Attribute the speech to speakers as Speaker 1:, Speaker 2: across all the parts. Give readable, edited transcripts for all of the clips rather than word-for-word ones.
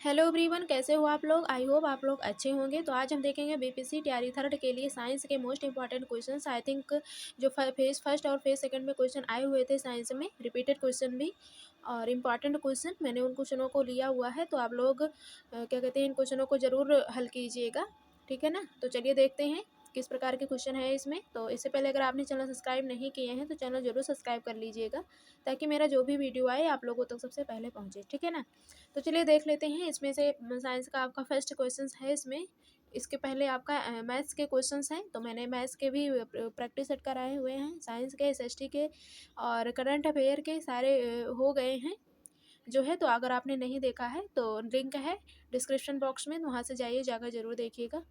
Speaker 1: Hello everyone, कैसे हो आप लोग। आई होप आप लोग अच्छे होंगे। तो आज हम देखेंगे बीपीएससी टीआरई थर्ड के लिए साइंस के most important questions. I think जो फेज फर्स्ट और फेज सेकंड में क्वेश्चन आए हुए थे साइंस में, रिपीटेड क्वेश्चन भी और इम्पॉर्टेंट क्वेश्चन, मैंने उन क्वेश्चनों को लिया हुआ है। तो आप लोग क्या कहते हैं, इन क्वेश्चनों को ज़रूर हल कीजिएगा, ठीक है ना। तो चलिए देखते हैं किस प्रकार के क्वेश्चन है इसमें। तो इससे पहले अगर आपने चैनल सब्सक्राइब नहीं किए हैं तो चैनल जरूर सब्सक्राइब कर लीजिएगा, ताकि मेरा जो भी वीडियो आए आप लोगों तक सबसे पहले पहुंचे, ठीक है ना। तो चलिए देख लेते हैं। इसमें से साइंस का आपका फर्स्ट क्वेश्चन है इसमें। इसके पहले आपका मैथ्स के क्वेश्चंस हैं, तो मैंने मैथ्स के भी प्रैक्टिस सेट कराए हुए हैं। साइंस के, एसएसटी के और करंट अफेयर के सारे हो गए हैं जो है। तो अगर आपने नहीं देखा है तो लिंक है डिस्क्रिप्शन बॉक्स में, वहाँ से जाइए, जाकर ज़रूर देखिएगा।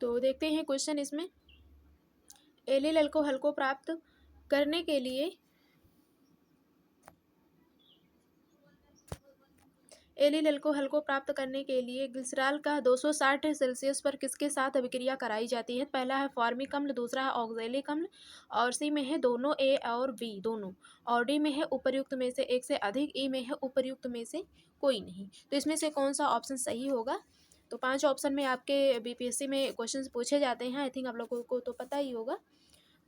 Speaker 1: तो देखते हैं क्वेश्चन इसमें। एल को हल को प्राप्त करने के लिए एल को हल को प्राप्त करने के लिए ग्लिसरॉल का 260 सेल्सियस पर किसके साथ अभिक्रिया कराई जाती है। पहला है फॉर्मिक अम्ल, दूसरा है ऑक्जेलिक अम्ल, और सी में है दोनों, ए और बी दोनों, और डी में है उपर्युक्त में से एक से अधिक, ई में है उपर्युक्त में से कोई नहीं। तो इसमें से कौन सा ऑप्शन सही होगा। तो 5 ऑप्शन में आपके बीपीएससी में क्वेश्चन पूछे जाते हैं। आई थिंक आप लोगों को तो पता ही होगा।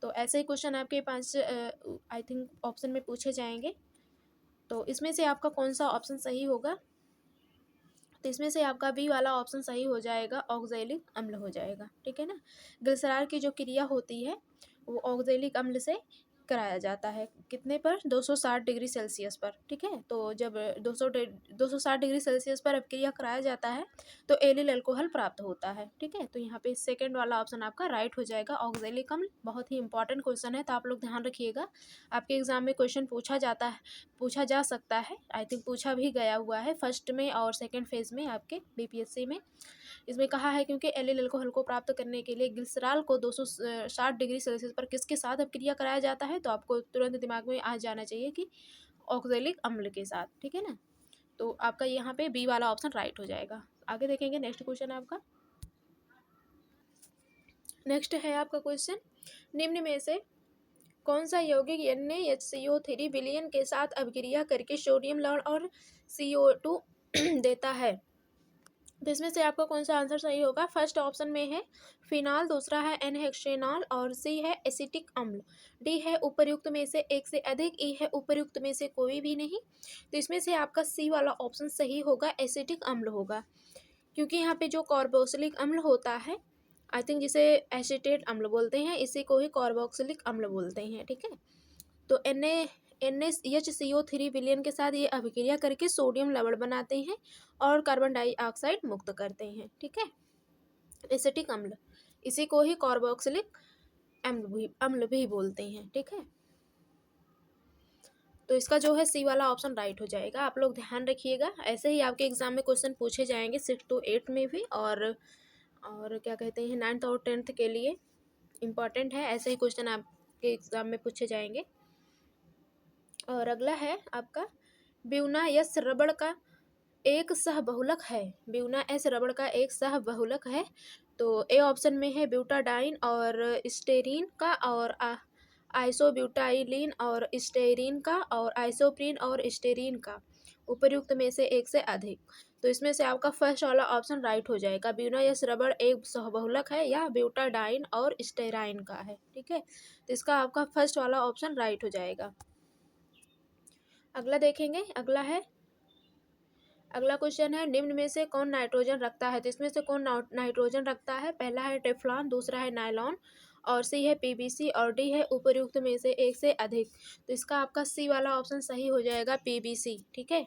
Speaker 1: तो ऐसे ही क्वेश्चन आपके 5 आई थिंक ऑप्शन में पूछे जाएंगे। तो इसमें से आपका कौन सा ऑप्शन सही होगा। तो इसमें से आपका बी वाला ऑप्शन सही हो जाएगा, ऑक्जेलिक अम्ल हो जाएगा, ठीक है ना। ग्लिसरॉल की जो क्रिया होती है वो ऑक्जेलिक अम्ल से कराया जाता है। कितने पर, 260 डिग्री सेल्सियस पर, ठीक है। तो जब 260 डिग्री सेल्सियस पर अपक्रिया कराया जाता है तो एलिल अल्कोहल प्राप्त होता है, ठीक है। तो यहाँ पे सेकंड वाला ऑप्शन आपका राइट हो जाएगा, ऑक्जेलिक अम्ल। बहुत ही इंपॉर्टेंट क्वेश्चन है, तो आप लोग ध्यान रखिएगा। आपके एग्जाम में क्वेश्चन पूछा जा सकता है। आई थिंक पूछा भी गया हुआ है फर्स्ट में और सेकेंड फेज में आपके बीपीएससी में। इसमें कहा है क्योंकि एल अल्कोहल को प्राप्त करने के लिए ग्लिसरॉल को 260 डिग्री सेल्सियस पर किसके साथ अपक्रिया कराया जाता है, तो आपको तुरंत दिमाग में आ जाना चाहिए कि ऑक्जेलिक अम्ल के साथ, ठीक है ना। तो आपका यहाँ पे बी वाला ऑप्शन राइट हो जाएगा। आगे देखेंगे नेक्स्ट क्वेश्चन आपका। नेक्स्ट है आपका क्वेश्चन, निम्न में से कौन सा यौगिक NaHCO3 विलयन के साथ अभिक्रिया करके सोडियम लवण और CO2 देता है। तो इसमें से आपका कौन सा आंसर सही होगा। फर्स्ट ऑप्शन में है फिनाल, दूसरा है एनहेक्सेनॉल और सी है एसिटिक अम्ल, डी है उपर्युक्त में से एक से अधिक, ई है उपर्युक्त में से कोई भी नहीं। तो इसमें से आपका सी वाला ऑप्शन सही होगा, एसिटिक अम्ल होगा। क्योंकि यहाँ पे जो कार्बोक्सिलिक अम्ल होता है, आई थिंक जिसे एसिटेट अम्ल बोलते हैं, इसी को ही कार्बोक्सिलिक अम्ल बोलते हैं, ठीक है। तो NaHCO3 विलयन के साथ ये अभिक्रिया करके सोडियम लवण बनाते हैं और कार्बन डाइऑक्साइड मुक्त करते हैं, ठीक है। एसिटिक अम्ल, इसी को ही कार्बोक्सिलिक अम्ल भी बोलते हैं, ठीक है। तो इसका जो है सी वाला ऑप्शन राइट हो जाएगा। आप लोग ध्यान रखिएगा, ऐसे ही आपके एग्जाम में क्वेश्चन पूछे जाएंगे 6 to 8 में भी, और क्या कहते हैं 9th और 10th के लिए इम्पॉर्टेंट है। ऐसे ही क्वेश्चन आपके एग्जाम में पूछे जाएंगे। और अगला है आपका, ब्यूना एस रबड़ का एक सहबहुलक है। ब्यूना एस रबड़ का एक सहबहुलक है। तो ए ऑप्शन में है ब्यूटाडाइन और स्टेरीन का, और आइसोब्यूटाइलिन और स्टेरीन का, और आइसोप्रीन और स्टेरीन का, उपर्युक्त में से एक से अधिक। तो इसमें से आपका फर्स्ट वाला ऑप्शन राइट हो जाएगा, ब्यूना एस रबड़ एक सहबहुलक है या ब्यूटाडाइन और स्टेराइन का है, ठीक है। तो इसका आपका फर्स्ट वाला ऑप्शन राइट हो जाएगा। अगला देखेंगे। अगला क्वेश्चन है, निम्न में से कौन नाइट्रोजन रखता है। तो इसमें से कौन नाइट्रोजन रखता है। पहला है टेफ्लॉन, दूसरा है नायलॉन, और सी है पीवीसी, और डी है उपर्युक्त में से एक से अधिक। तो इसका आपका सी वाला ऑप्शन सही हो जाएगा, पीवीसी, ठीक है।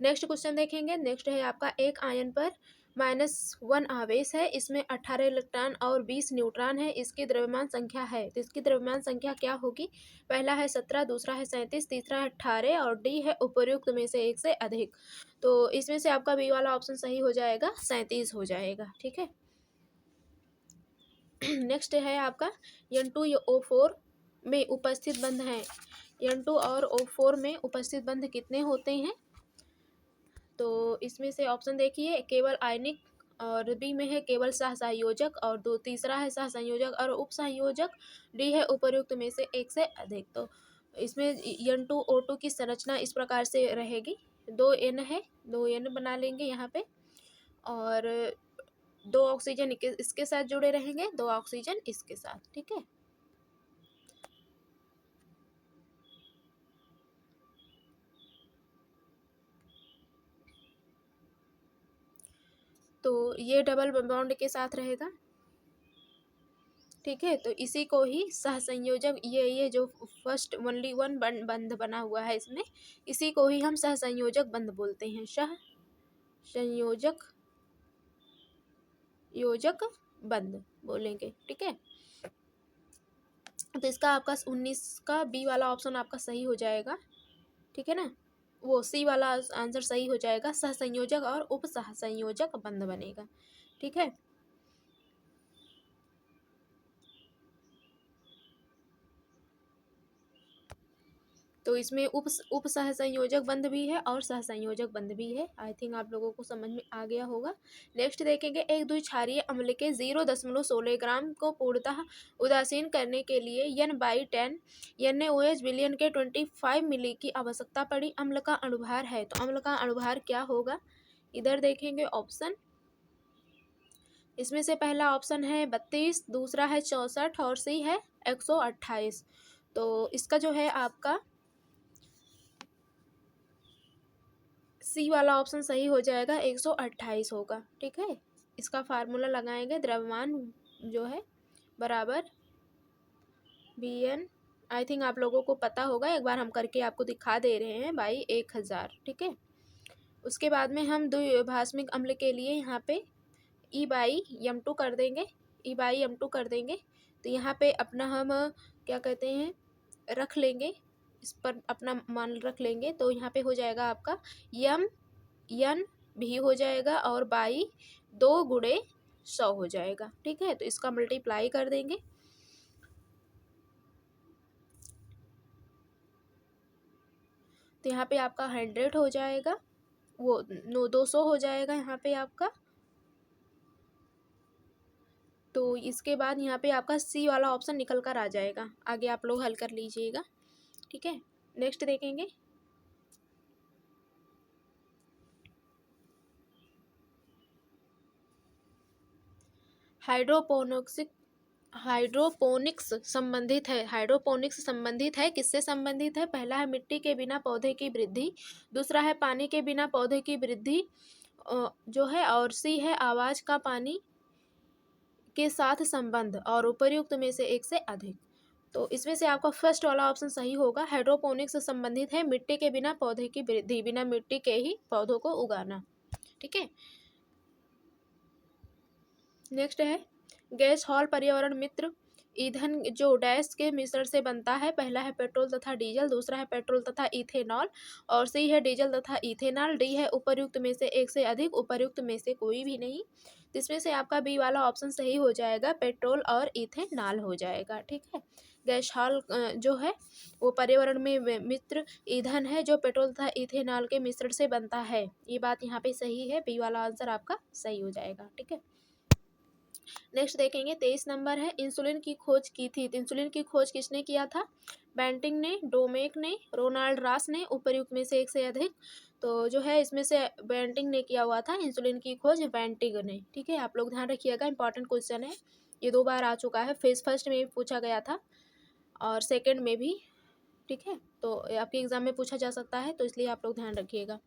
Speaker 1: नेक्स्ट क्वेश्चन देखेंगे। नेक्स्ट है आपका, एक आयन पर -1 आवेश है, इसमें 18 इलेक्ट्रॉन और 20 न्यूट्रॉन है, इसकी द्रव्यमान संख्या है। तो इसकी द्रव्यमान संख्या क्या होगी। पहला है 17, दूसरा है 37, तीसरा है 18, और डी है उपर्युक्त में से एक से अधिक। तो इसमें से आपका बी वाला ऑप्शन सही हो जाएगा, 37 हो जाएगा, ठीक है। नेक्स्ट है आपका, N2O4 में उपस्थित बंध है। N2 और O4 में उपस्थित बंध कितने होते हैं। तो इसमें से ऑप्शन देखिए, केवल आयनिक, और बी में है केवल सहसंयोजक, और तीसरा है सहसंयोजक और उपसंयोजक, डी है उपर्युक्त में से एक से अधिक। तो इसमें N2O2 की संरचना इस प्रकार से रहेगी, 2 N है, 2 N बना लेंगे यहाँ पे, और 2 ऑक्सीजन इसके साथ जुड़े रहेंगे, 2 ऑक्सीजन इसके साथ, ठीक है। तो ये डबल बॉन्ड के साथ रहेगा, ठीक है। तो इसी को ही सहसंयोजक, ये जो फर्स्ट ओनली वन बंध बना हुआ है इसमें, इसी को ही हम सहसंयोजक बंध बोलते हैं, सहसंयोजक योजक बंध बोलेंगे, ठीक है। तो इसका आपका 19 का बी वाला ऑप्शन आपका सही हो जाएगा, ठीक है ना। वो सी वाला आंसर सही हो जाएगा, सहसंयोजक और उप सहसंयोजक बंध बनेगा, ठीक है। तो इसमें उप सहसंयोजक बंध भी है और सहसंयोजक बंध भी है। आई थिंक आप लोगों को समझ में आ गया होगा। नेक्स्ट देखेंगे, एक द्विक्षारीय अम्ल के 0.16 ग्राम को पूर्णतः उदासीन करने के लिए N/10 NaOH विलयन के 25 मिली की आवश्यकता पड़ी। अम्ल का अणुभार है, तो अम्ल का अणुभार क्या होगा, इधर देखेंगे ऑप्शन। इसमें से पहला ऑप्शन है 32, दूसरा है 64 और सी है 128। तो इसका जो है आपका सी वाला ऑप्शन सही हो जाएगा, 128 होगा, ठीक है। इसका फार्मूला लगाएंगे, द्रव्यमान जो है बराबर BN, आई थिंक आप लोगों को पता होगा, एक बार हम करके आपको दिखा दे रहे हैं, बाई 1000, ठीक है। उसके बाद में हम द्विभाषमिक अम्ल के लिए यहाँ पे E/M2 कर देंगे, E/M2 कर देंगे। तो यहाँ पे अपना हम क्या कहते हैं रख लेंगे, इस पर अपना मान रख लेंगे। तो यहाँ पे हो जाएगा आपका M भी हो जाएगा और बाई 2 गुणे 100 हो जाएगा, ठीक है। तो इसका मल्टीप्लाई कर देंगे, तो यहाँ पे आपका 100 हो जाएगा, वो 200 हो जाएगा यहाँ पे आपका। तो इसके बाद यहाँ पे आपका सी वाला ऑप्शन निकल कर आ जाएगा, आगे आप लोग हल कर लीजिएगा, ठीक है। नेक्स्ट देखेंगे, हाइड्रोपोनिक्स संबंधित है। हाइड्रोपोनिक्स संबंधित है, किससे संबंधित है, पहला है मिट्टी के बिना पौधे की वृद्धि, दूसरा है पानी के बिना पौधे की वृद्धि जो है, और सी है आवाज का पानी के साथ संबंध, और उपर्युक्त में से एक से अधिक। तो इसमें से आपका फर्स्ट वाला ऑप्शन सही होगा, हाइड्रोपोनिक्स से संबंधित है मिट्टी के बिना पौधे की वृद्धि, बिना मिट्टी के ही पौधों को उगाना, ठीक है। नेक्स्ट है, गैस हॉल पर्यावरण मित्र ईंधन जो डैश के मिश्रण से बनता है, पहला है पेट्रोल तथा डीजल, दूसरा है पेट्रोल तथा इथेनॉल, और सी है डीजल तथा इथेनॉल, डी है उपर्युक्त में से एक से अधिक, उपर्युक्त में से कोई भी नहीं। इसमें से आपका बी वाला ऑप्शन सही हो जाएगा, पेट्रोल और इथेनॉल हो जाएगा, ठीक है। गैस हॉल जो है वो पर्यावरण में मित्र ईंधन है जो पेट्रोल तथा इथेनॉल के मिश्रण से बनता है, ये बात यहाँ पे सही है, बी वाला आंसर आपका सही हो जाएगा, ठीक है। नेक्स्ट देखेंगे, 23 नंबर है, इंसुलिन की खोज की थी। तो इंसुलिन की खोज किसने किया था, बेंटिंग ने, डोमेक ने, रोनाल्ड रॉस ने, उपर्युक्त में से एक से अधिक। तो जो है इसमें से बेंटिंग ने किया हुआ था इंसुलिन की खोज, बेंटिंग ने, ठीक है। आप लोग ध्यान रखिएगा, इंपॉर्टेंट क्वेश्चन है, ये 2 बार आ चुका है, फेज फर्स्ट में भी पूछा गया था और सेकेंड में भी, ठीक है। तो आपके एग्जाम में पूछा जा सकता है, तो इसलिए आप लोग ध्यान रखिएगा।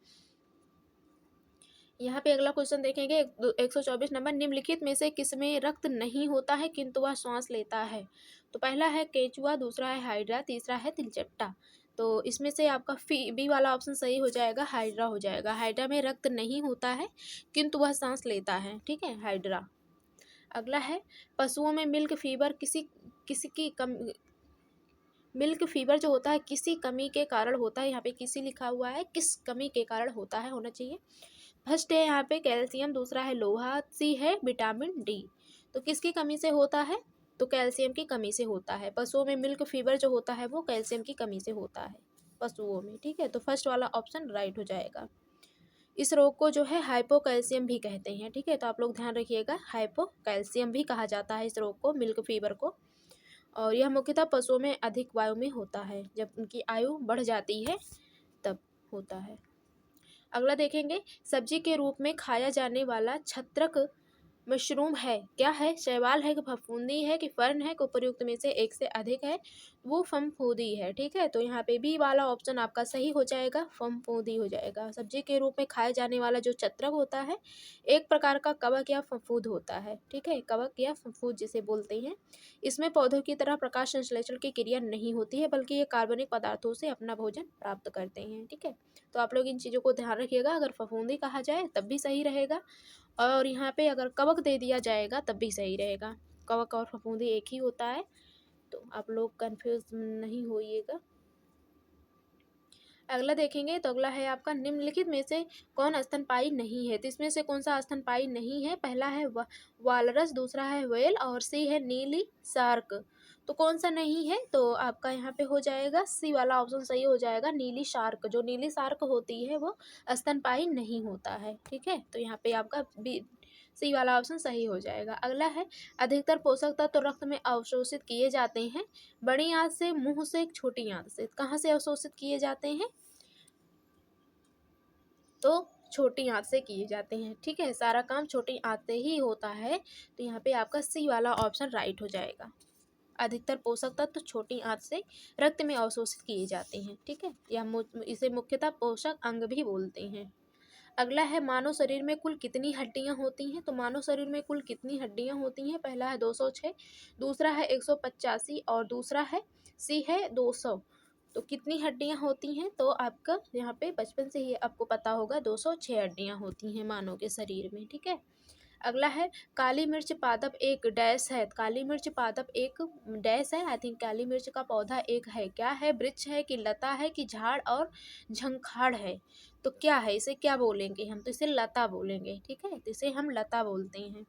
Speaker 1: यहाँ पे अगला क्वेश्चन देखेंगे, 124 नंबर, निम्नलिखित में से किसमें रक्त नहीं होता है किंतु वह श्वास लेता है। तो पहला है केचुआ, दूसरा है हाइड्रा, तीसरा है तिलचट्टा। तो इसमें से आपका बी वाला ऑप्शन सही हो जाएगा, हाइड्रा हो जाएगा। हाइड्रा में रक्त नहीं होता है किंतु वह सांस लेता है, ठीक है, हाइड्रा। अगला है, पशुओं में मिल्क फीवर किसी की कम मिल्क फीवर जो होता है किसी कमी के कारण होता है, यहाँ पे किसी लिखा हुआ है, किस कमी के कारण होता है, होना चाहिए। फर्स्ट है यहाँ पे कैल्शियम, दूसरा है लोहा, सी है विटामिन डी। तो किसकी कमी से होता है, तो कैल्शियम की कमी से होता है। पशुओं में मिल्क फीवर जो होता है वो कैल्शियम की कमी से होता है पशुओं में, ठीक है। तो फर्स्ट वाला ऑप्शन राइट हो जाएगा। इस रोग को जो है हाइपोकैल्शियम भी कहते हैं, ठीक है। तो आप लोग ध्यान रखिएगा, हाइपोकैल्शियम भी कहा जाता है इस रोग को, मिल्क फीवर को। और यह मुख्यतः पशुओं में अधिक वायु में होता है, जब उनकी आयु बढ़ जाती है तब होता है। अगला देखेंगे, सब्जी के रूप में खाया जाने वाला छत्रक मशरूम है, क्या है? शैवाल है कि फफूंदी है कि फर्न है कि उपर्युक्त में से एक से अधिक है? वो फफूंदी है। ठीक है, तो यहाँ पे बी वाला ऑप्शन आपका सही हो जाएगा, फफूंदी हो जाएगा। सब्जी के रूप में खाए जाने वाला जो छत्रक होता है एक प्रकार का कवक या फफूंद होता है। ठीक है, कवक या फफूंद जिसे बोलते हैं। इसमें पौधों की तरह प्रकाश संश्लेषण की क्रिया नहीं होती है, बल्कि ये कार्बनिक पदार्थों से अपना भोजन प्राप्त करते हैं। ठीक है, तो आप लोग इन चीज़ों को ध्यान रखिएगा, अगर फफूंदी कहा जाए तब भी सही रहेगा, और यहाँ पे अगर कवक दे दिया जाएगा तब भी सही रहेगा। कवक और फफूंदी एक ही होता है, तो आप लोग कंफ्यूज नहीं होइएगा। अगला देखेंगे, तो अगला है आपका, निम्नलिखित में से कौन स्तनपायी नहीं है? तो इसमें से कौन सा स्तनपायी नहीं है? पहला है वालरस, दूसरा है व्हेल और सी है नीली शार्क। तो कौन सा नहीं है? तो आपका यहाँ पे हो जाएगा सी वाला ऑप्शन सही हो जाएगा, नीली शार्क। जो नीली शार्क होती है वो स्तनपायी नहीं होता है। ठीक है, तो यहाँ पे आपका बी सी वाला ऑप्शन सही हो जाएगा। अगला है, अधिकतर पोषक तत्व रक्त में अवशोषित किए जाते हैं बड़ी आंत से, मुंह से, छोटी आंत से। कहाँ से अवशोषित किए जाते हैं? तो छोटी आंत से किए जाते हैं। ठीक है, सारा काम छोटी आंत से ही होता है, तो यहाँ पे आपका सी वाला ऑप्शन राइट हो जाएगा। अधिकतर पोषक तत्व छोटी आंत से रक्त में अवशोषित किए जाते हैं। ठीक है, या इसे मुख्यतः पोषक अंग भी बोलते हैं। अगला है, मानव शरीर में कुल कितनी हड्डियां होती हैं? तो मानव शरीर में कुल कितनी हड्डियां होती हैं? पहला है 206, दूसरा है 185 और दूसरा है सी है 200। तो कितनी हड्डियां होती हैं? तो आपका यहाँ पे बचपन से ही आपको पता होगा, 206 हड्डियां होती हैं मानव के शरीर में। ठीक है, अगला है, काली मिर्च पादप एक डैश है। काली मिर्च पादप एक डैश है, आई थिंक काली मिर्च का पौधा एक है, क्या है? वृक्ष है कि लता है कि झाड़ और झंखाड़ है? तो क्या है, इसे क्या बोलेंगे हम? तो इसे लता बोलेंगे। ठीक है, तो इसे हम लता बोलते हैं।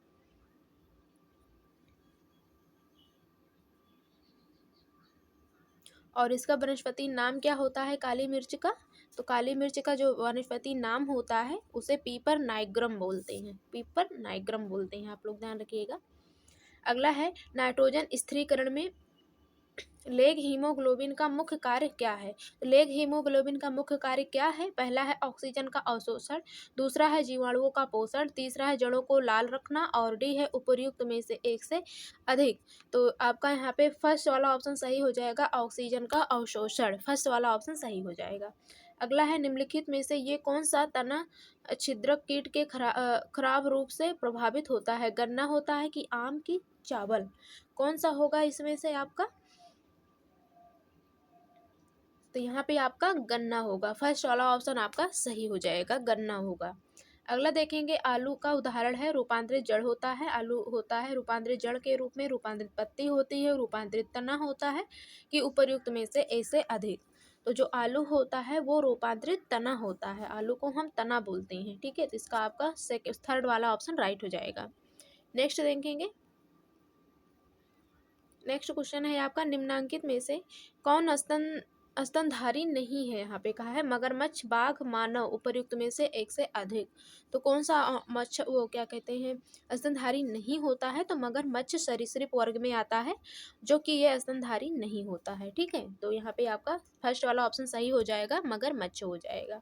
Speaker 1: और इसका वनस्पति नाम क्या होता है काली मिर्च का? तो काली मिर्च का जो वनस्पति नाम होता है उसे पीपर नाइग्रम बोलते हैं। पीपर नाइग्रम बोलते हैं, आप लोग ध्यान रखिएगा। अगला है, नाइट्रोजन स्थिरीकरण में लेग हीमोग्लोबिन का मुख्य कार्य क्या है? लेग हीमोग्लोबिन का मुख्य कार्य क्या है? पहला है ऑक्सीजन का अवशोषण, दूसरा है जीवाणुओं का पोषण, तीसरा है जड़ों को लाल रखना और डी है उपर्युक्त में से एक से अधिक। तो आपका यहाँ पे फर्स्ट वाला ऑप्शन सही हो जाएगा, ऑक्सीजन का अवशोषण। फर्स्ट वाला ऑप्शन सही हो जाएगा। अगला है, निम्नलिखित में से ये कौन सा तना छिद्रक कीट के खराब रूप से प्रभावित होता है? गन्ना होता है कि आम की चावल? कौन सा होगा इसमें से आपका? तो यहाँ पे आपका गन्ना होगा। फर्स्ट वाला ऑप्शन आपका सही हो जाएगा, गन्ना होगा। अगला देखेंगे, आलू का उदाहरण है, रूपांतरित जड़ होता है। आलू होता है रूपांतरित जड़ के रूप में, रूपांतरित पत्ती होती है, रूपांतरित तना होता है कि उपर्युक्त में से एक से अधिक? तो जो आलू होता है वो रूपांतरित तना होता है, आलू को हम तना बोलते हैं। ठीक है, तो इसका आपका थर्ड वाला ऑप्शन राइट हो जाएगा। नेक्स्ट देखेंगे, नेक्स्ट क्वेश्चन है आपका, निम्नांकित में से कौन स्तनधारी नहीं है? यहाँ पे कहा है, मगरमच्छ, बाघ, मानव, उपर्युक्त में से एक से अधिक। तो कौन सा मच्छ, वो क्या कहते हैं, स्तनधारी नहीं होता है? तो मगरमच्छ सरीसृप वर्ग में आता है, जो कि ये स्तनधारी नहीं होता है। ठीक है, तो यहाँ पे आपका फर्स्ट वाला ऑप्शन सही हो जाएगा, मगरमच्छ हो जाएगा।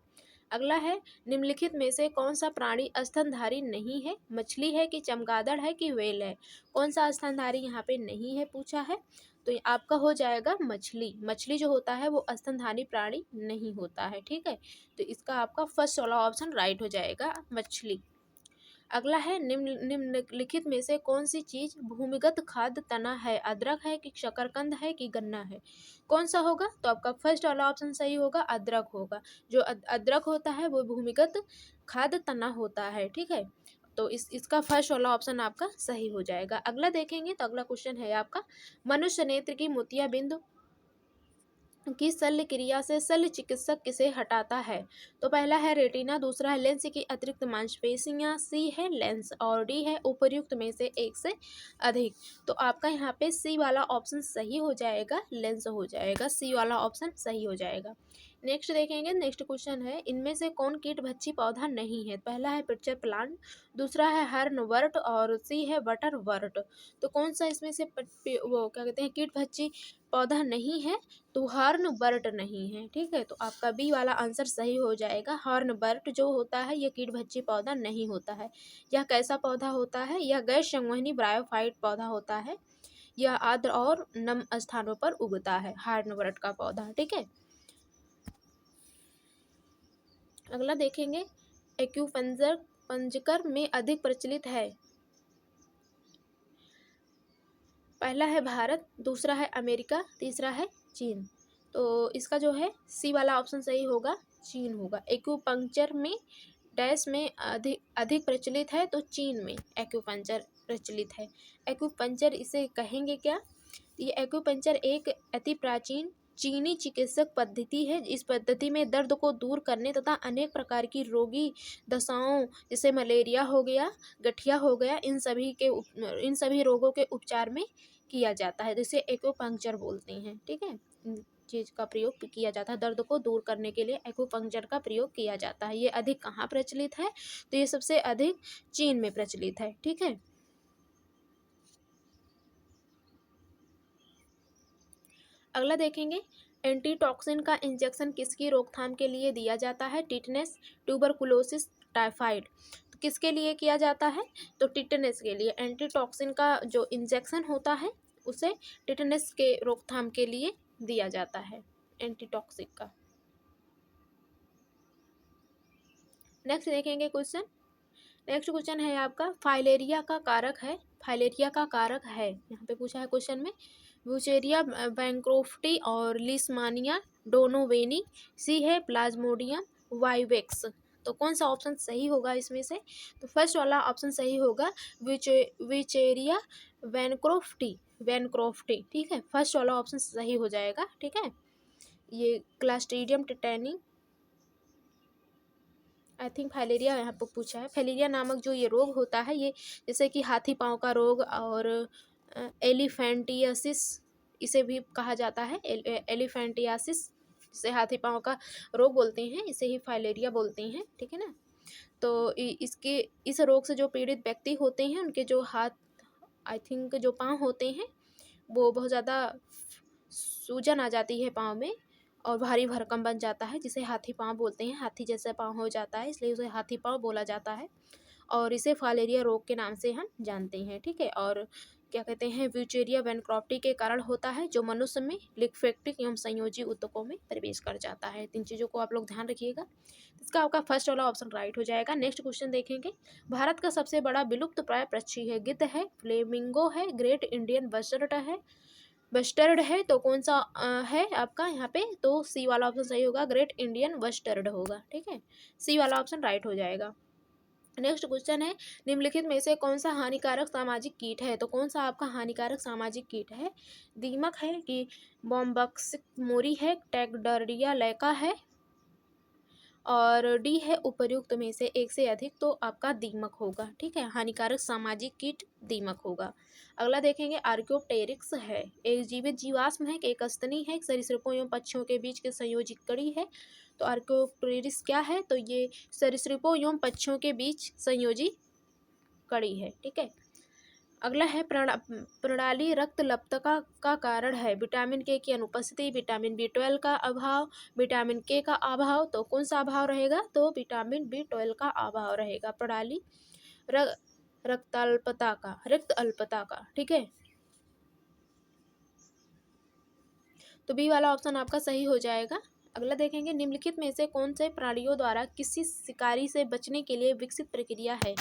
Speaker 1: अगला है, निम्नलिखित में से कौन सा प्राणी स्तनधारी नहीं है? मछली है कि चमगादड़ है कि व्हेल है? कौन सा स्तनधारी यहाँ पे नहीं है पूछा है? तो ये आपका हो जाएगा मछली। मछली जो होता है वो स्तनधारी प्राणी नहीं होता है। ठीक है, तो इसका आपका फर्स्ट वाला ऑप्शन राइट हो जाएगा, मछली। अगला है, निम्नलिखित में से कौन सी चीज भूमिगत खाद्य तना है? अदरक है कि शकरकंद है कि गन्ना है? कौन सा होगा? तो आपका फर्स्ट वाला ऑप्शन सही होगा, अदरक होगा। जो अदरक होता है वो भूमिगत खाद्य तना होता है। ठीक है, तो इसका फर्स्ट वाला ऑप्शन आपका सही हो जाएगा। अगला देखेंगे, तो अगला क्वेश्चन है आपका, मनुष्य नेत्र की मोतियाबिंद की शल्य क्रिया से शल्य चिकित्सक किसे हटाता है? तो पहला है रेटिना, दूसरा है लेंस की अतिरिक्त मांसपेशियां, सी है लेंस और डी है उपर्युक्त में से एक से अधिक। तो आपका यहाँ पे सी वाला ऑप्शन सही हो जाएगा, लेंस हो जाएगा। सी वाला ऑप्शन सही हो जाएगा। नेक्स्ट देखेंगे, नेक्स्ट क्वेश्चन है, इनमें से कौन कीट भक्षी पौधा नहीं है? पहला है पिक्चर प्लांट, दूसरा है हर्न वर्ट और सी है बटर वर्ट। तो कौन सा इसमें से वो क्या कहते हैं कीट भक्षी पौधा नहीं है? तो हर्न बर्ट नहीं है। ठीक है, तो आपका बी वाला आंसर सही हो जाएगा। हर्न बर्ट जो होता है ये कीट भक्षी पौधा नहीं होता है। यह कैसा पौधा होता है? यह गैस संवहनी ब्रायोफाइट पौधा होता है। यह आर्द्र और नम स्थानों पर उगता है, हर्न बर्ट का पौधा। ठीक है, अगला देखेंगे, एक्यूपंजर पंजकर में अधिक प्रचलित है? पहला है भारत, दूसरा है अमेरिका, तीसरा है चीन। तो इसका जो है सी वाला ऑप्शन सही होगा, चीन होगा। एक्यूपंक्चर में डैश में अधिक अधिक प्रचलित है, तो चीन में एक्यूपंक्चर प्रचलित है। एक्यूपंक्चर इसे कहेंगे क्या? ये एक्यूपंक्चर एक अति प्राचीन चीनी चिकित्सक पद्धति है। इस पद्धति में दर्द को दूर करने तथा अनेक प्रकार की रोगी दशाओं जैसे मलेरिया हो गया, गठिया हो गया, इन सभी रोगों के उपचार में किया जाता है, जिसे एक्यूपंक्चर बोलते हैं। ठीक है, चीज का प्रयोग किया जाता है, दर्द को दूर करने के लिए एक्यूपंक्चर का प्रयोग किया जाता है। ये अधिक कहाँ प्रचलित है? तो ये सबसे अधिक चीन में प्रचलित है। ठीक है, अगला देखेंगे, एंटीटॉक्सिन का इंजेक्शन किसकी रोकथाम के लिए दिया जाता है? Tetanus, tuberculosis, typhoid. तो किसके लिए किया जाता है? तो टिटनेस के लिए। एंटीटॉक्सिन का जो इंजेक्शन होता है उसे टिटनेस के रोकथाम के लिए दिया जाता है, एंटीटॉक्सिक का। नेक्स्ट देखेंगे क्वेश्चन, नेक्स्ट क्वेश्चन है आपका, फाइलेरिया का कारक है? फाइलेरिया का कारक है, यहाँ पे पूछा है क्वेश्चन में, वुचेरिया बैंक्रोफ्टी और लिस्मानिया डोनोवेनी, सी है प्लाज्मोडियम वाइवेक्स। तो कौन सा ऑप्शन सही होगा इसमें से? तो फर्स्ट वाला ऑप्शन सही होगा, विचेरिया वैनक्रोफ्टी, वैनक्रोफ्टी। ठीक है, फर्स्ट वाला ऑप्शन सही हो जाएगा। ठीक है, ये Clostridium tetani, I think filaria यहाँ पर पूछा है। फाइलेरिया नामक जो ये रोग होता है, ये जैसे कि हाथी पाँव का रोग और एलिफेंटियासिस इसे भी कहा जाता है, एलिफेंटियासिस इसे हाथी पाँव का रोग बोलते हैं, इसे ही फाइलेरिया बोलते हैं। ठीक है ना, तो इसके इस रोग से जो पीड़ित व्यक्ति होते हैं उनके जो हाथ, आई थिंक जो पाँव होते हैं वो बहुत ज़्यादा सूजन आ जाती है पाँव में और भारी भरकम बन जाता है, जिसे हाथी पाँव बोलते हैं। हाथी जैसा पाँव हो जाता है, इसलिए उसे हाथी पाँव बोला जाता है और इसे फाइलेरिया रोग के नाम से हम जानते हैं। ठीक है, और क्या कहते हैं, व्यूचेरिया वैनक्रॉफ्टी के कारण होता है, जो मनुष्य में लिम्फेटिक एवं संयोजी ऊतकों में प्रवेश कर जाता है। तीन चीज़ों को आप लोग ध्यान रखिएगा। इसका आपका फर्स्ट वाला ऑप्शन राइट हो जाएगा। नेक्स्ट क्वेश्चन देखेंगे, भारत का सबसे बड़ा विलुप्त प्राय पक्षी है? गिद्ध है, फ्लेमिंगो है, ग्रेट इंडियन बस्टर्ड है। तो कौन सा है आपका यहाँ पे? तो सी वाला ऑप्शन सही होगा, ग्रेट इंडियन बस्टर्ड होगा। ठीक है, सी वाला ऑप्शन राइट हो जाएगा। नेक्स्ट क्वेश्चन है, निम्नलिखित में से कौन सा हानिकारक सामाजिक कीट है? तो कौन सा आपका हानिकारक सामाजिक कीट है? दीमक है कि बॉम्बक्सिक मोरी है, टैक्सडर्डिया लैका है और डी है उपर्युक्त में से एक से अधिक। तो आपका दीमक होगा। ठीक है, हानिकारक सामाजिक कीट दीमक होगा। अगला देखेंगे, आर्क्योप्टेरिक्स है, एक जीवित जीवाश्म है, एक स्तनी है, एक सरीसृपों एवं पक्षियों के बीच के संयोजित कड़ी है। तो आर्क्योप्टेरिक्स क्या है? तो ये सरीसृपों एवं पक्षियों के बीच संयोजी कड़ी है। ठीक है, अगला है, प्रणाली रक्तलप्तता का कारण है? विटामिन के की अनुपस्थिति, विटामिन B12 का अभाव, विटामिन के का अभाव। तो कौन सा अभाव रहेगा? तो विटामिन B12 का अभाव रहेगा प्रणाली रक्ताल्पता का, रक्त अल्पता का। ठीक है, तो बी वाला ऑप्शन आपका सही हो जाएगा। अगला देखेंगे, निम्नलिखित में से कौन से प्राणियों द्वारा किसी शिकारी से बचने के लिए विकसित प्रक्रिया है?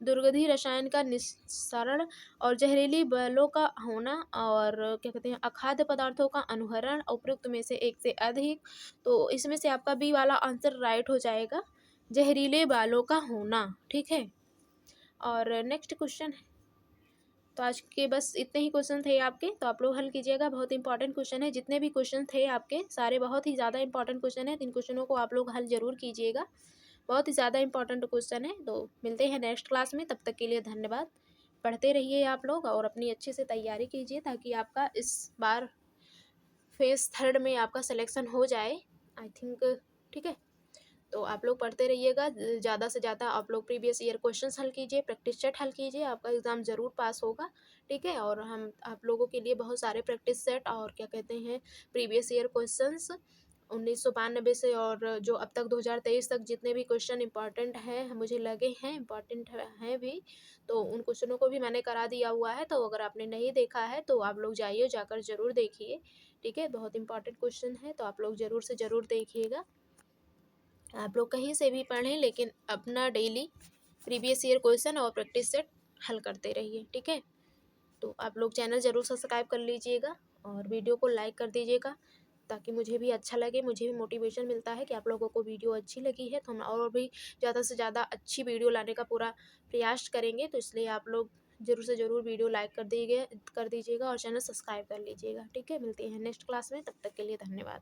Speaker 1: दुर्गंधी रसायन का निस्सरण और जहरीली बलों का होना और क्या कहते हैं, अखाद्य पदार्थों का अनुहरण, उपयुक्त में से एक से अधिक। तो इसमें से आपका बी वाला आंसर राइट हो जाएगा, जहरीले बालों का होना। ठीक है, और नेक्स्ट क्वेश्चन, तो आज के बस इतने ही क्वेश्चन थे आपके, तो आप लोग हल कीजिएगा। बहुत इंपॉर्टेंट क्वेश्चन है, जितने भी क्वेश्चन थे आपके सारे बहुत ही ज़्यादा इंपॉर्टेंट क्वेश्चन है। इन क्वेश्चनों को आप लोग हल जरूर कीजिएगा, बहुत ही ज़्यादा इंपॉर्टेंट क्वेश्चन है। तो मिलते हैं नेक्स्ट क्लास में, तब तक के लिए धन्यवाद। पढ़ते रहिए आप लोग और अपनी अच्छे से तैयारी कीजिए, ताकि आपका इस बार फेज 3 में आपका सिलेक्शन हो जाए। I think. ठीक है, तो आप लोग पढ़ते रहिएगा, ज़्यादा से ज़्यादा आप लोग प्रीवियस ईयर क्वेश्चंस हल कीजिए, प्रैक्टिस सेट हल कीजिए, आपका एग्ज़ाम ज़रूर पास होगा। ठीक है, और हम आप लोगों के लिए बहुत सारे प्रैक्टिस सेट और क्या कहते हैं प्रीवियस ईयर क्वेश्चंस 1992 से और जो अब तक 2023 तक जितने भी क्वेश्चन इंपॉर्टेंट हैं मुझे लगे हैं इंपॉर्टेंट हैं भी, तो उन क्वेश्चनों को भी मैंने करा दिया हुआ है। तो अगर आपने नहीं देखा है तो आप लोग जाइए, जाकर ज़रूर देखिए। ठीक है, बहुत इंपॉर्टेंट क्वेश्चन है, तो आप लोग ज़रूर से ज़रूर देखिएगा। आप लोग कहीं से भी पढ़ें लेकिन अपना डेली प्रीवियस ईयर क्वेश्चन और प्रैक्टिस सेट हल करते रहिए। ठीक है, तो आप लोग चैनल ज़रूर सब्सक्राइब कर लीजिएगा और वीडियो को लाइक कर दीजिएगा, ताकि मुझे भी अच्छा लगे, मुझे भी मोटिवेशन मिलता है कि आप लोगों को वीडियो अच्छी लगी है, तो हम और भी ज़्यादा से ज़्यादा अच्छी वीडियो लाने का पूरा प्रयास करेंगे। तो इसलिए आप लोग ज़रूर से ज़रूर वीडियो लाइक कर दीजिएगा और चैनल सब्सक्राइब कर लीजिएगा। ठीक है, मिलते हैं नेक्स्ट क्लास में, तब तक के लिए धन्यवाद।